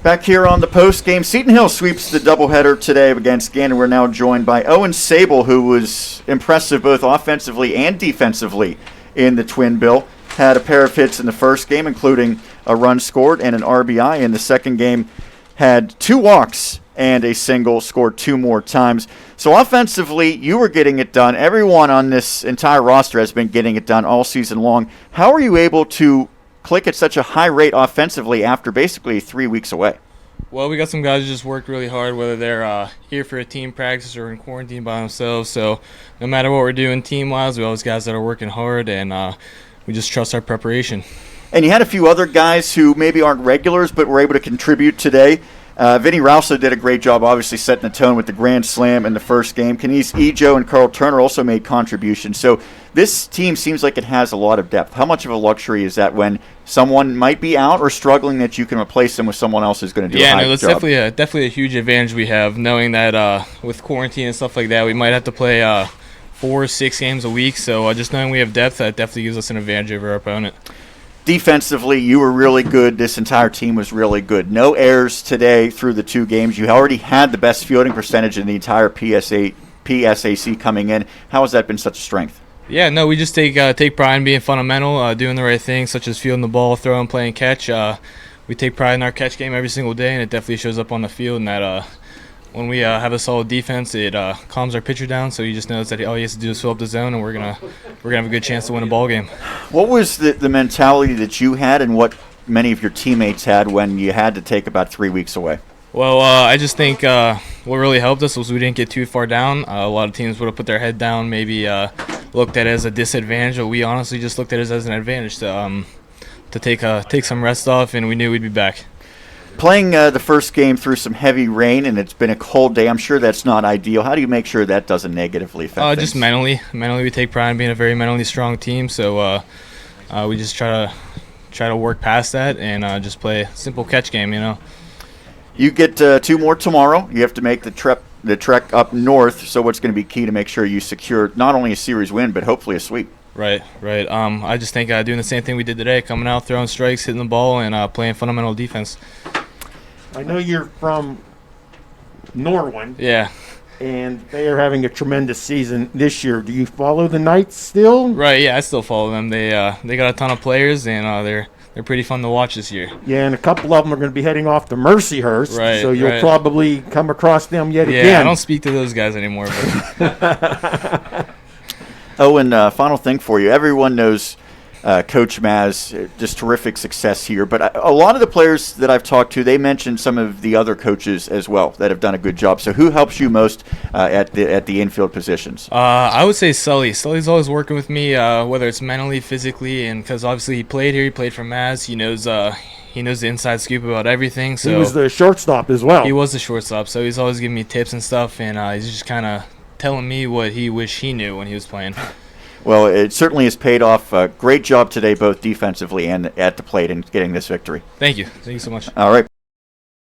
Back here on the post game, Seton Hill sweeps the doubleheader today against Gannon. We're now joined by Owen Sabol, who was impressive both offensively and defensively in the twin bill. Had a pair of hits in the first game, including a run scored and an RBI. In the second game, had 2 walks and a single, scored 2 more times. So offensively, you were getting it done. Everyone on this entire roster has been getting it done all season long. How are you able to click at such a high rate offensively after basically 3 weeks away? Well, we got some guys who just worked really hard, whether they're here for a team practice or in quarantine by themselves. So no matter what we're doing team-wise, we always guys that are working hard, and we just trust our preparation. And you had a few other guys who maybe aren't regulars but were able to contribute today. Vinny Rauso did a great job, obviously setting the tone with the grand slam in the first game. Kenise Ejo and Carl Turner also made contributions. So this team seems like it has a lot of depth. How much of a luxury is that when someone might be out or struggling that you can replace them with someone else who's going to do a high job? Yeah, that's definitely a huge advantage we have, knowing that with quarantine and stuff like that, we might have to play 4 or 6 games a week. So just knowing we have depth, that definitely gives us an advantage over our opponent. Defensively, you were really good. This entire team was really good. No errors today through the 2 games. You already had the best fielding percentage in the entire PSAC coming in. How has that been such a strength? Yeah, no, we just take pride in being fundamental, doing the right things, such as fielding the ball, throwing, playing catch. We take pride in our catch game every single day, and it definitely shows up on the field. And that when we have a solid defense, it calms our pitcher down. So he just knows that all he has to do is fill up the zone, and we're gonna have a good chance to win a ball game. What was the mentality that you had, and what many of your teammates had when you had to take about 3 weeks away? Well, I just think what really helped us was we didn't get too far down. A lot of teams would have put their head down, maybe looked at it as a disadvantage, but we honestly just looked at it as an advantage to take some rest off, and we knew we'd be back. Playing the first game through some heavy rain, and it's been a cold day, I'm sure that's not ideal. How do you make sure that doesn't negatively affect things? Just mentally. Mentally, we take pride in being a very mentally strong team, so we just try to work past that and just play a simple catch game, you know. You get 2 more tomorrow. You have to make the trek up north, so what's going to be key to make sure you secure not only a series win, but hopefully a sweep? Right. I just think doing the same thing we did today, coming out, throwing strikes, hitting the ball, and playing fundamental defense. I know you're from Norway. Yeah. And they are having a tremendous season this year. Do you follow the Knights still? Right, yeah, I still follow them. They got a ton of players, and they're pretty fun to watch this year. Yeah, and a couple of them are going to be heading off to Mercyhurst, right, so you'll probably come across them yet again. Yeah, I don't speak to those guys anymore. But. Owen, final thing for you. Everyone knows Coach Mazz, just terrific success here. But a lot of the players that I've talked to, they mentioned some of the other coaches as well that have done a good job. So who helps you most at the infield positions? I would say Sully. Sully's always working with me, whether it's mentally, physically, and because obviously he played here. He played for Mazz. He knows the inside scoop about everything. So he was the shortstop as well. He was the shortstop, so he's always giving me tips and stuff, and he's just kind of telling me what he wished he knew when he was playing. Well, it certainly has paid off. Great job today, both defensively and at the plate, in getting this victory. Thank you so much. All right.